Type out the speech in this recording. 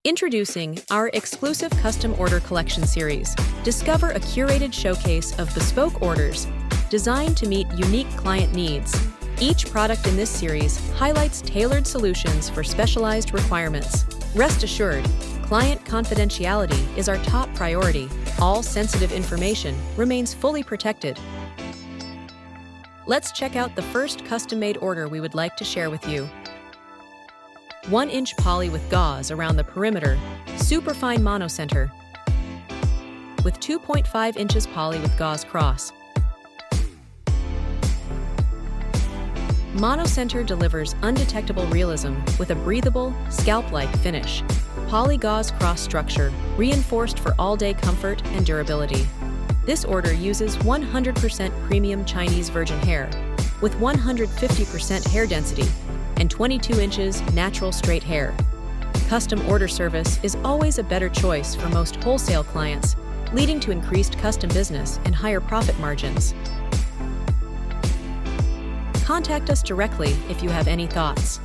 Introducing our exclusive custom order collection series. Discover a curated showcase of bespoke orders designed to meet unique client needs. Each product in this series highlights tailored solutions for specialized requirements. Rest assured, client confidentiality is our top priority. All sensitive information remains fully protected. Let's check out the first custom-made order we would like to share with you. 1-inch poly with gauze around the perimeter, superfine monocenter. With 2.5 inches poly with gauze cross. Monocenter delivers undetectable realism with a breathable, scalp-like finish. Poly gauze cross structure, reinforced for all-day comfort and durability. This order uses 100% premium Chinese virgin hair, with 150% hair density and 22 inches natural straight hair. Custom order service is always a better choice for most wholesale clients, leading to increased custom business and higher profit margins. Contact us directly if you have any thoughts.